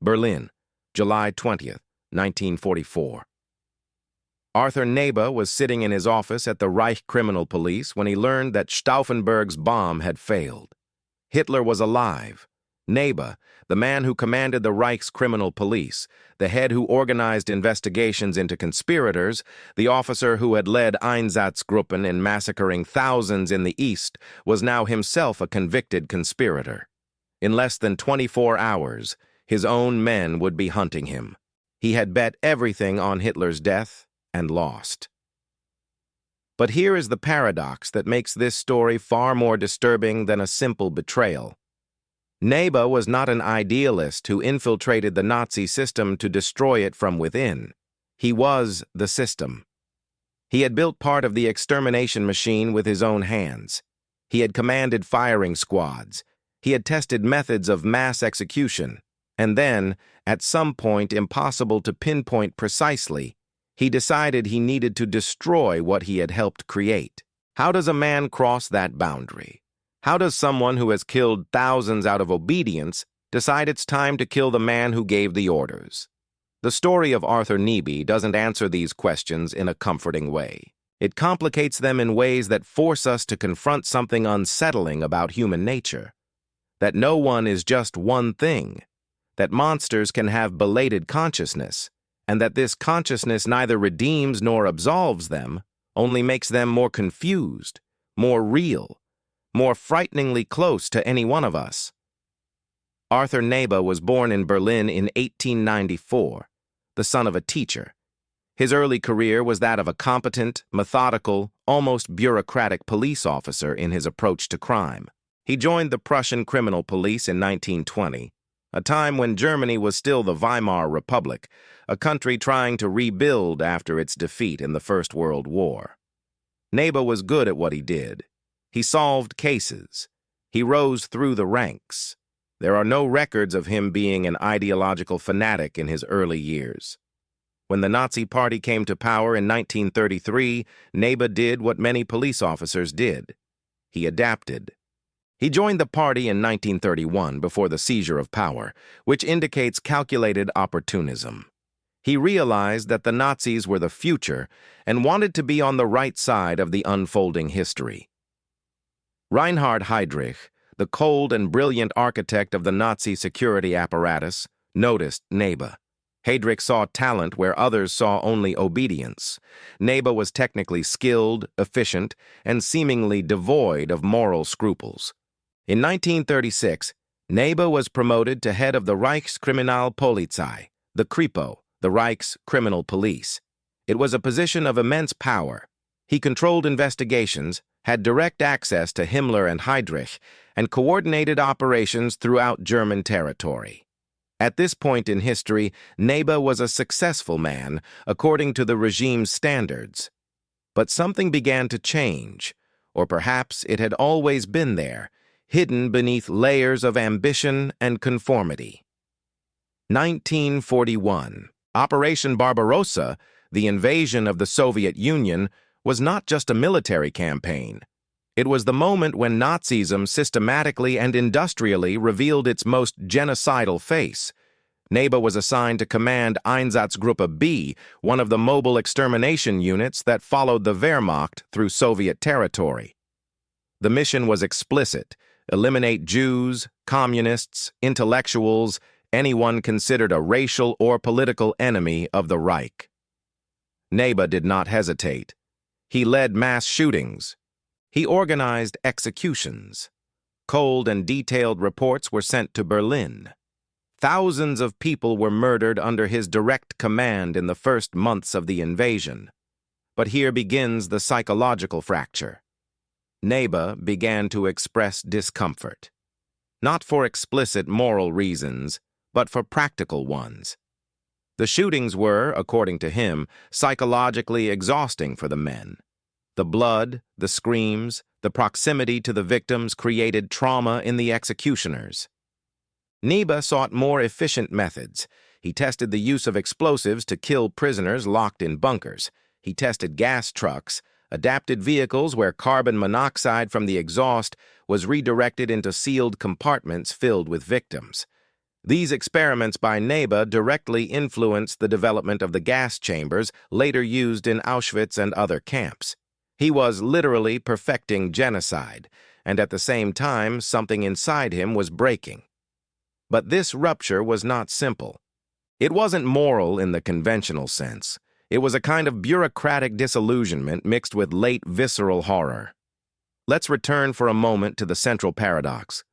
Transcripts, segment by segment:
Berlin, July 20th, 1944. Arthur Nebe was sitting in his office at the Reich Criminal Police when he learned that Stauffenberg's bomb had failed. Hitler was alive. Nebe, the man who commanded the Reich's Criminal Police, the head who organized investigations into conspirators, the officer who had led Einsatzgruppen in massacring thousands in the East, was now himself a convicted conspirator. In less than 24 hours, his own men would be hunting him. He had bet everything on Hitler's death and lost. But here is the paradox that makes this story far more disturbing than a simple betrayal. Nebe was not an idealist who infiltrated the Nazi system to destroy it from within. He was the system. He had built part of the extermination machine with his own hands. He had commanded firing squads. He had tested methods of mass execution. And then, at some point impossible to pinpoint precisely, he decided he needed to destroy what he had helped create. How does a man cross that boundary? How does someone who has killed thousands out of obedience decide it's time to kill the man who gave the orders? The story of Arthur Nebe doesn't answer these questions in a comforting way. It complicates them in ways that force us to confront something unsettling about human nature. That no one is just one thing. That monsters can have belated consciousness, and that this consciousness neither redeems nor absolves them, only makes them more confused, more real, more frighteningly close to any one of us. Arthur Nebe was born in Berlin in 1894, the son of a teacher. His early career was that of a competent, methodical, almost bureaucratic police officer in his approach to crime. He joined the Prussian Criminal Police in 1920, a time when Germany was still the Weimar Republic, a country trying to rebuild after its defeat in the First World War. Nebe was good at what he did. He solved cases. He rose through the ranks. There are no records of him being an ideological fanatic in his early years. When the Nazi Party came to power in 1933, Nebe did what many police officers did. He adapted. He joined the party in 1931 before the seizure of power, which indicates calculated opportunism. He realized that the Nazis were the future and wanted to be on the right side of the unfolding history. Reinhard Heydrich, the cold and brilliant architect of the Nazi security apparatus, noticed Nebe. Heydrich saw talent where others saw only obedience. Nebe was technically skilled, efficient, and seemingly devoid of moral scruples. In 1936, Nebe was promoted to head of the Reich Criminal Police, the Kripo, the Reich's Criminal Police. It was a position of immense power. He controlled investigations, had direct access to Himmler and Heydrich, and coordinated operations throughout German territory. At this point in history, Nebe was a successful man, according to the regime's standards. But something began to change, or perhaps it had always been there, hidden beneath layers of ambition and conformity. 1941. Operation Barbarossa, the invasion of the Soviet Union, was not just a military campaign. It was the moment when Nazism systematically and industrially revealed its most genocidal face. Nebe was assigned to command Einsatzgruppe B, one of the mobile extermination units that followed the Wehrmacht through Soviet territory. The mission was explicit: eliminate Jews, communists, intellectuals, anyone considered a racial or political enemy of the Reich. Nebe did not hesitate. He led mass shootings. He organized executions. Cold and detailed reports were sent to Berlin. Thousands of people were murdered under his direct command in the first months of the invasion. But here begins the psychological fracture. Nebe began to express discomfort, not for explicit moral reasons, but for practical ones. The shootings were, according to him, psychologically exhausting for the men. The blood, the screams, the proximity to the victims created trauma in the executioners. Nebe sought more efficient methods. He tested the use of explosives to kill prisoners locked in bunkers. He tested gas trucks, adapted vehicles where carbon monoxide from the exhaust was redirected into sealed compartments filled with victims. These experiments by Nebe directly influenced the development of the gas chambers later used in Auschwitz and other camps. He was literally perfecting genocide, and at the same time, something inside him was breaking. But this rupture was not simple. It wasn't moral in the conventional sense. It was a kind of bureaucratic disillusionment mixed with late visceral horror. Let's return for a moment to the central paradox.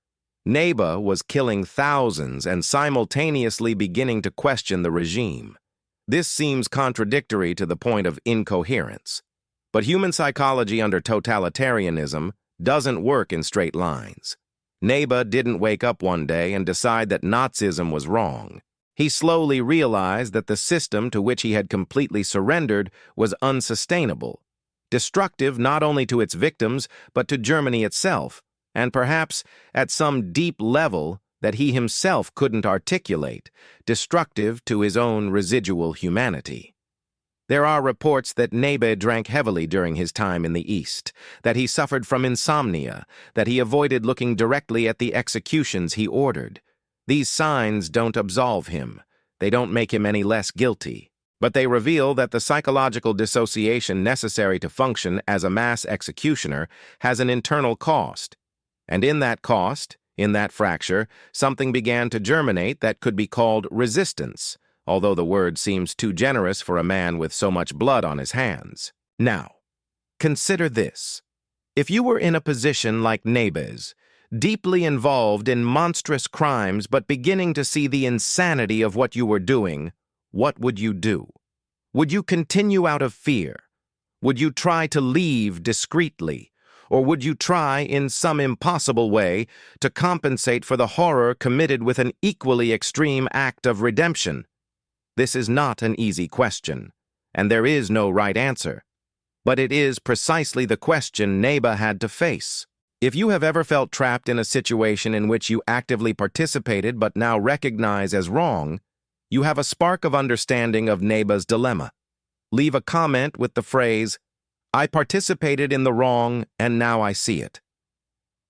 Nebe was killing thousands and simultaneously beginning to question the regime. This seems contradictory to the point of incoherence. But human psychology under totalitarianism doesn't work in straight lines. Nebe didn't wake up one day and decide that Nazism was wrong. He slowly realized that the system to which he had completely surrendered was unsustainable, destructive not only to its victims but to Germany itself, and perhaps at some deep level that he himself couldn't articulate, destructive to his own residual humanity. There are reports that Nebe drank heavily during his time in the East, that he suffered from insomnia, that he avoided looking directly at the executions he ordered. These signs don't absolve him. They don't make him any less guilty. But they reveal that the psychological dissociation necessary to function as a mass executioner has an internal cost. And in that cost, in that fracture, something began to germinate that could be called resistance, although the word seems too generous for a man with so much blood on his hands. Now, consider this. If you were in a position like Nebe's, deeply involved in monstrous crimes but beginning to see the insanity of what you were doing, what would you do? Would you continue out of fear? Would you try to leave discreetly? Or would you try, in some impossible way, to compensate for the horror committed with an equally extreme act of redemption? This is not an easy question, and there is no right answer. But it is precisely the question Nebe had to face. If you have ever felt trapped in a situation in which you actively participated but now recognize as wrong, you have a spark of understanding of Nebe's dilemma. Leave a comment with the phrase, "I participated in the wrong and now I see it."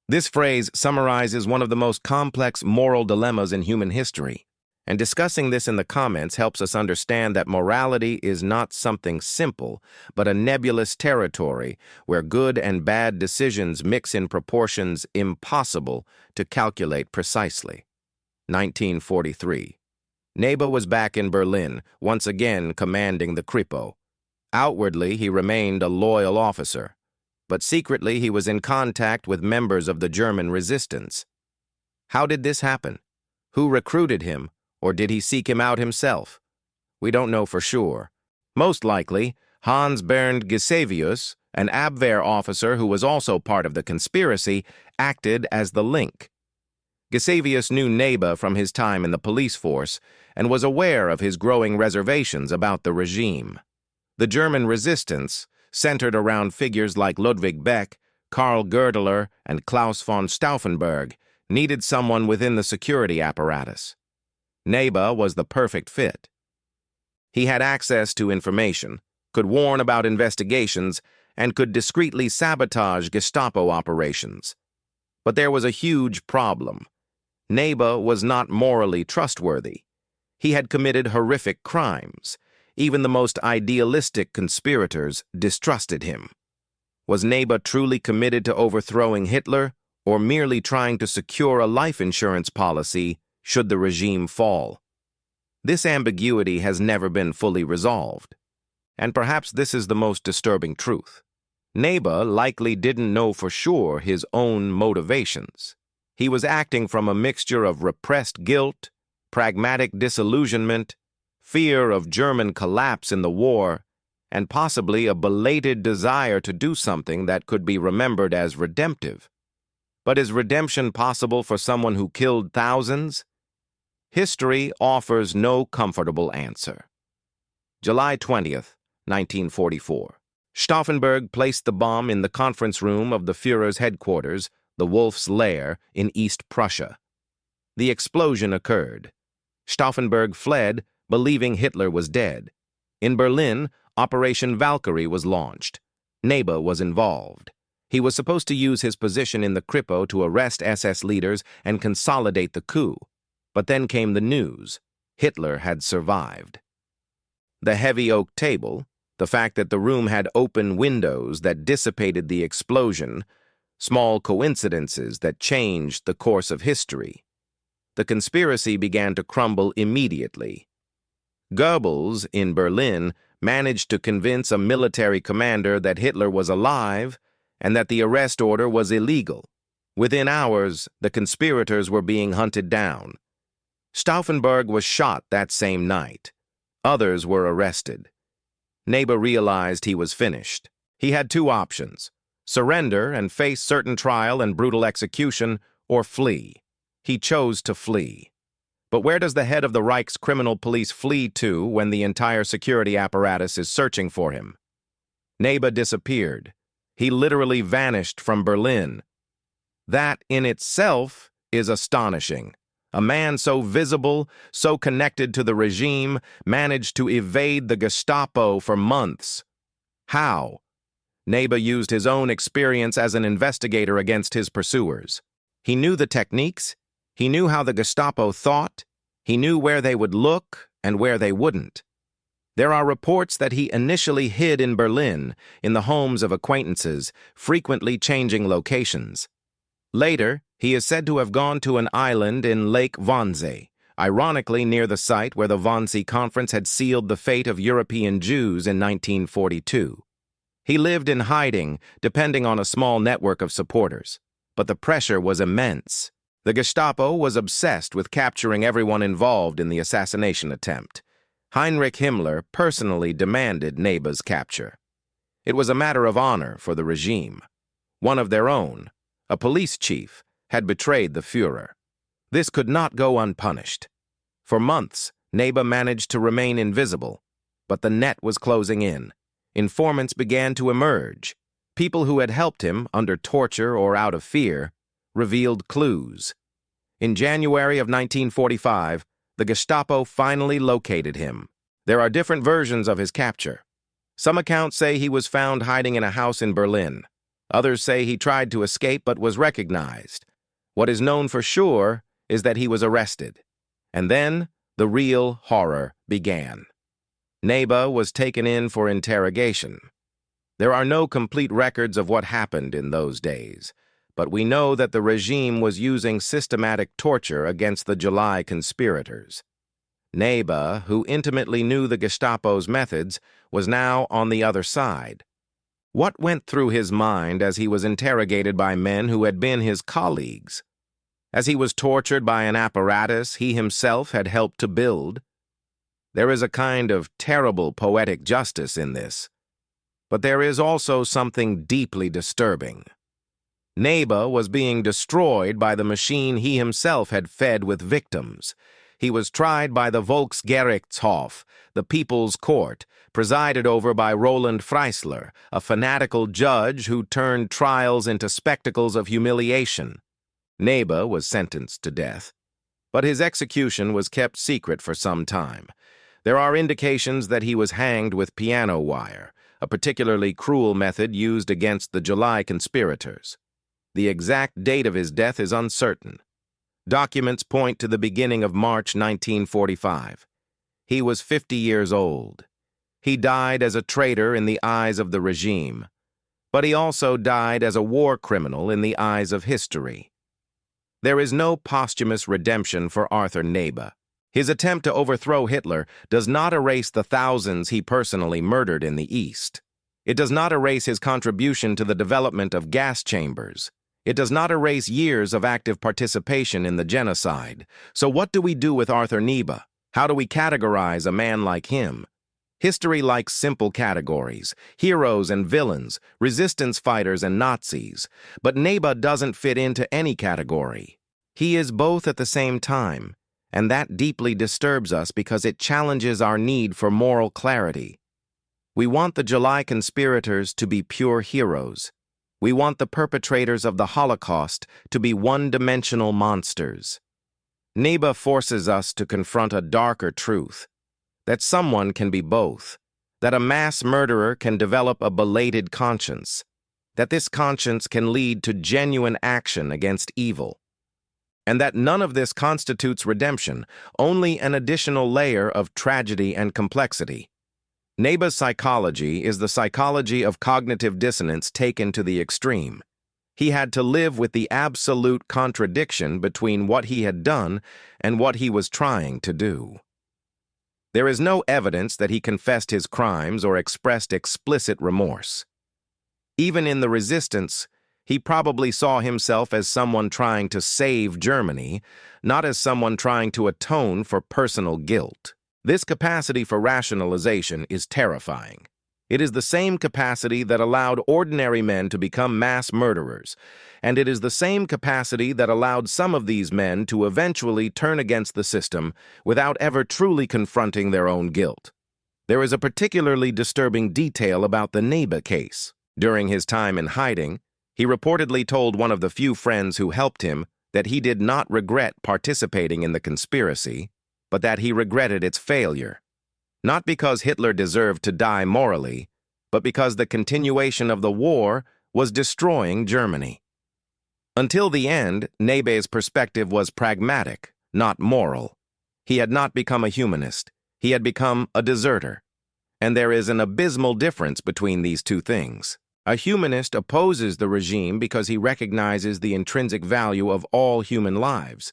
This phrase summarizes one of the most complex moral dilemmas in human history. And discussing this in the comments helps us understand that morality is not something simple, but a nebulous territory where good and bad decisions mix in proportions impossible to calculate precisely. 1943. Nebe was back in Berlin, once again commanding the Kripo. Outwardly, he remained a loyal officer, but secretly he was in contact with members of the German resistance. How did this happen? Who recruited him? Or did he seek him out himself? We don't know for sure. Most likely, Hans Bernd Gisevius, an Abwehr officer who was also part of the conspiracy, acted as the link. Gisevius knew Nebe from his time in the police force and was aware of his growing reservations about the regime. The German resistance, centered around figures like Ludwig Beck, Karl Goerdeler, and Claus von Stauffenberg, needed someone within the security apparatus. Nebe was the perfect fit. He had access to information, could warn about investigations, and could discreetly sabotage Gestapo operations. But there was a huge problem. Nebe was not morally trustworthy. He had committed horrific crimes. Even the most idealistic conspirators distrusted him. Was Nebe truly committed to overthrowing Hitler, or merely trying to secure a life insurance policy should the regime fall? This ambiguity has never been fully resolved. And perhaps this is the most disturbing truth. Nebe likely didn't know for sure his own motivations. He was acting from a mixture of repressed guilt, pragmatic disillusionment, fear of German collapse in the war, and possibly a belated desire to do something that could be remembered as redemptive. But is redemption possible for someone who killed thousands? History offers no comfortable answer. July 20th, 1944. Stauffenberg placed the bomb in the conference room of the Führer's headquarters, the Wolf's Lair, in East Prussia. The explosion occurred. Stauffenberg fled, believing Hitler was dead. In Berlin, Operation Valkyrie was launched. Nebe was involved. He was supposed to use his position in the Kripo to arrest SS leaders and consolidate the coup. But then came the news. Hitler had survived. The heavy oak table, the fact that the room had open windows that dissipated the explosion, small coincidences that changed the course of history. The conspiracy began to crumble immediately. Goebbels, in Berlin, managed to convince a military commander that Hitler was alive and that the arrest order was illegal. Within hours, the conspirators were being hunted down. Stauffenberg was shot that same night. Others were arrested. Nebe realized he was finished. He had two options: surrender and face certain trial and brutal execution, or flee. He chose to flee. But where does the head of the Reich's Criminal Police flee to when the entire security apparatus is searching for him? Nebe disappeared. He literally vanished from Berlin. That in itself is astonishing. A man so visible, so connected to the regime, managed to evade the Gestapo for months. How? Nebe used his own experience as an investigator against his pursuers. He knew the techniques. He knew how the Gestapo thought. He knew where they would look and where they wouldn't. There are reports that he initially hid in Berlin, in the homes of acquaintances, frequently changing locations. Later, he is said to have gone to an island in Lake Wannsee, ironically near the site where the Wannsee Conference had sealed the fate of European Jews in 1942. He lived in hiding, depending on a small network of supporters. But the pressure was immense. The Gestapo was obsessed with capturing everyone involved in the assassination attempt. Heinrich Himmler personally demanded Nebe's capture. It was a matter of honor for the regime. One of their own, a police chief, had betrayed the Führer. This could not go unpunished. For months, Nebe managed to remain invisible, but the net was closing in. Informants began to emerge. People who had helped him, under torture or out of fear, revealed clues. In January of 1945, the Gestapo finally located him. There are different versions of his capture. Some accounts say he was found hiding in a house in Berlin. Others say he tried to escape but was recognized. What is known for sure is that he was arrested. And then the real horror began. Nebe was taken in for interrogation. There are no complete records of what happened in those days, but we know that the regime was using systematic torture against the July conspirators. Nebe, who intimately knew the Gestapo's methods, was now on the other side. What went through his mind as he was interrogated by men who had been his colleagues? As he was tortured by an apparatus he himself had helped to build? There is a kind of terrible poetic justice in this. But there is also something deeply disturbing. Nebe was being destroyed by the machine he himself had fed with victims. He was tried by the Volksgerichtshof, the People's Court, presided over by Roland Freisler, a fanatical judge who turned trials into spectacles of humiliation. Nebe was sentenced to death, but his execution was kept secret for some time. There are indications that he was hanged with piano wire, a particularly cruel method used against the July conspirators. The exact date of his death is uncertain. Documents point to the beginning of March 1945. He was 50 years old. He died as a traitor in the eyes of the regime, but he also died as a war criminal in the eyes of history. There is no posthumous redemption for Arthur Nebe. His attempt to overthrow Hitler does not erase the thousands he personally murdered in the East. It does not erase his contribution to the development of gas chambers. It does not erase years of active participation in the genocide. So what do we do with Arthur Nebe? How do we categorize a man like him? History likes simple categories: heroes and villains, resistance fighters and Nazis. But Nebe doesn't fit into any category. He is both at the same time, and that deeply disturbs us because it challenges our need for moral clarity. We want the July conspirators to be pure heroes. We want the perpetrators of the Holocaust to be one-dimensional monsters. Nebe forces us to confront a darker truth, that someone can be both, that a mass murderer can develop a belated conscience, that this conscience can lead to genuine action against evil. and that none of this constitutes redemption, only an additional layer of tragedy and complexity. Nebe's psychology is the psychology of cognitive dissonance taken to the extreme. He had to live with the absolute contradiction between what he had done and what he was trying to do. There is no evidence that he confessed his crimes or expressed explicit remorse. Even in the resistance, he probably saw himself as someone trying to save Germany, not as someone trying to atone for personal guilt. This capacity for rationalization is terrifying. It is the same capacity that allowed ordinary men to become mass murderers, and it is the same capacity that allowed some of these men to eventually turn against the system without ever truly confronting their own guilt. There is a particularly disturbing detail about the Nebe case. During his time in hiding, he reportedly told one of the few friends who helped him that he did not regret participating in the conspiracy, but that he regretted its failure. Not because Hitler deserved to die morally, but because the continuation of the war was destroying Germany. Until the end, Nebe's perspective was pragmatic, not moral. He had not become a humanist. He had become a deserter. And there is an abysmal difference between these two things. A humanist opposes the regime because he recognizes the intrinsic value of all human lives.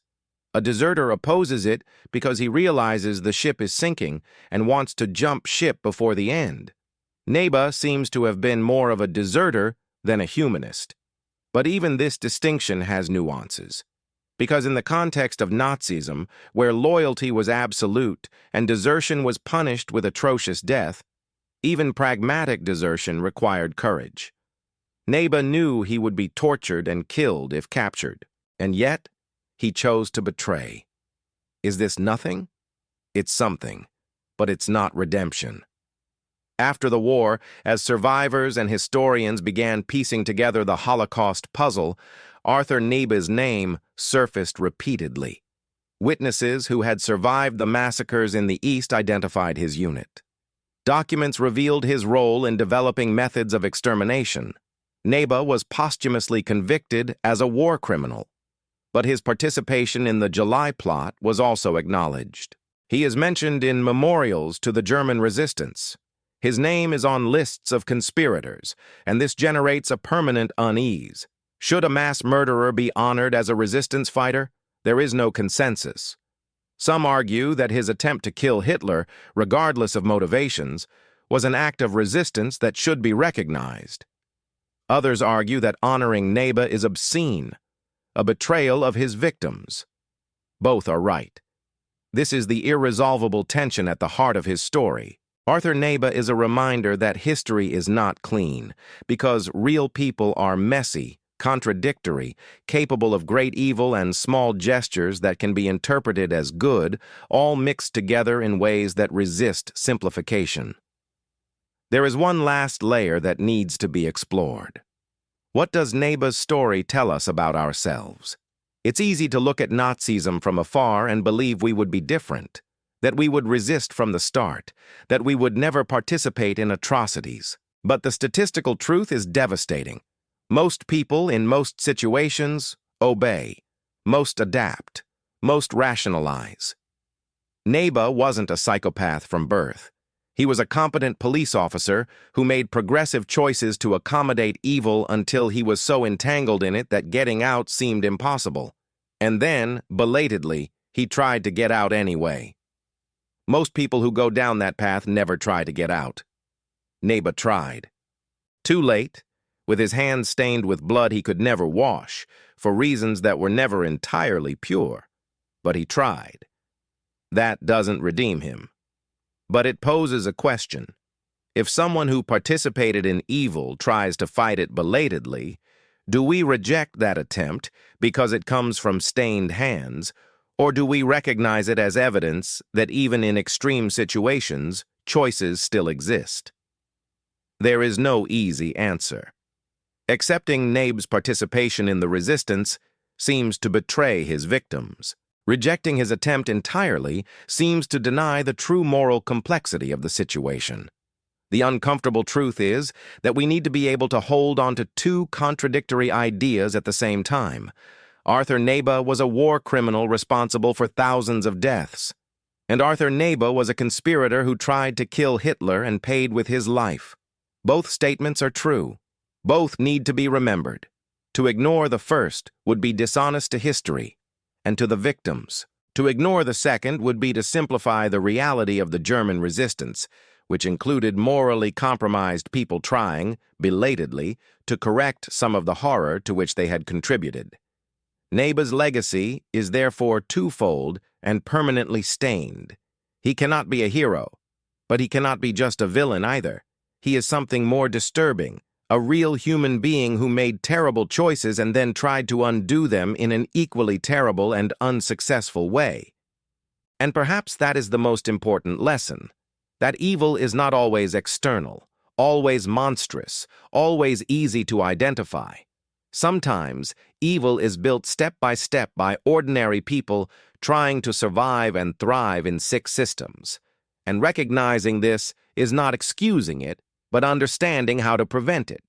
A deserter opposes it because he realizes the ship is sinking and wants to jump ship before the end. Nebe seems to have been more of a deserter than a humanist. But even this distinction has nuances. Because in the context of Nazism, where loyalty was absolute and desertion was punished with atrocious death, even pragmatic desertion required courage. Nebe knew he would be tortured and killed if captured, and yet he chose to betray. Is this nothing? It's something, but it's not redemption. After the war, as survivors and historians began piecing together the Holocaust puzzle, Arthur Nebe's name surfaced repeatedly. Witnesses who had survived the massacres in the East identified his unit. Documents revealed his role in developing methods of extermination. Nebe was posthumously convicted as a war criminal, but his participation in the July plot was also acknowledged. He is mentioned in memorials to the German resistance. His name is on lists of conspirators, and this generates a permanent unease. Should a mass murderer be honored as a resistance fighter? There is no consensus. Some argue that his attempt to kill Hitler, regardless of motivations, was an act of resistance that should be recognized. Others argue that honoring Nebe is obscene, a betrayal of his victims. Both are right. This is the irresolvable tension at the heart of his story. Arthur Nebe is a reminder that history is not clean, because real people are messy, contradictory, capable of great evil and small gestures that can be interpreted as good, all mixed together in ways that resist simplification. There is one last layer that needs to be explored. What does Nebe's story tell us about ourselves? It's easy to look at Nazism from afar and believe we would be different, that we would resist from the start, that we would never participate in atrocities. But the statistical truth is devastating. Most people, in most situations, obey. Most adapt. Most rationalize. Nebe wasn't a psychopath from birth. He was a competent police officer who made progressive choices to accommodate evil until he was so entangled in it that getting out seemed impossible. And then, belatedly, he tried to get out anyway. Most people who go down that path never try to get out. Nebe tried. Too late, with his hands stained with blood he could never wash, for reasons that were never entirely pure. But he tried. That doesn't redeem him. But it poses a question. If someone who participated in evil tries to fight it belatedly, do we reject that attempt because it comes from stained hands, or do we recognize it as evidence that even in extreme situations, choices still exist? There is no easy answer. Accepting Nebe's participation in the resistance seems to betray his victims. Rejecting his attempt entirely seems to deny the true moral complexity of the situation. The uncomfortable truth is that we need to be able to hold on to two contradictory ideas at the same time. Arthur Nebe was a war criminal responsible for thousands of deaths. And Arthur Nebe was a conspirator who tried to kill Hitler and paid with his life. Both statements are true. Both need to be remembered. To ignore the first would be dishonest to history and to the victims. To ignore the second would be to simplify the reality of the German resistance, which included morally compromised people trying, belatedly, to correct some of the horror to which they had contributed. Nebe's legacy is therefore twofold and permanently stained. He cannot be a hero, but he cannot be just a villain either. He is something more disturbing, a real human being who made terrible choices and then tried to undo them in an equally terrible and unsuccessful way. And perhaps that is the most important lesson, that evil is not always external, always monstrous, always easy to identify. Sometimes, evil is built step by ordinary people trying to survive and thrive in sick systems. And recognizing this is not excusing it, but understanding how to prevent it.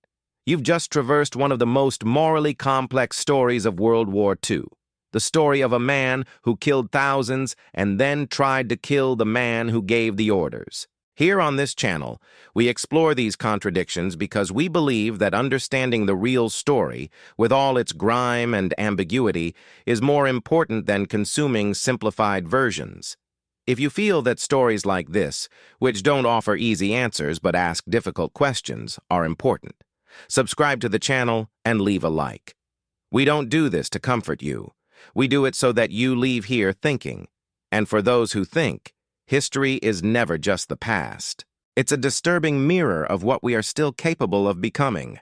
You've just traversed one of the most morally complex stories of World War II, the story of a man who killed thousands and then tried to kill the man who gave the orders. Here on this channel, we explore these contradictions because we believe that understanding the real story, with all its grime and ambiguity, is more important than consuming simplified versions. If you feel that stories like this, which don't offer easy answers but ask difficult questions, are important, subscribe to the channel and leave a like. We don't do this to comfort you. We do it so that you leave here thinking. And for those who think, history is never just the past. It's a disturbing mirror of what we are still capable of becoming.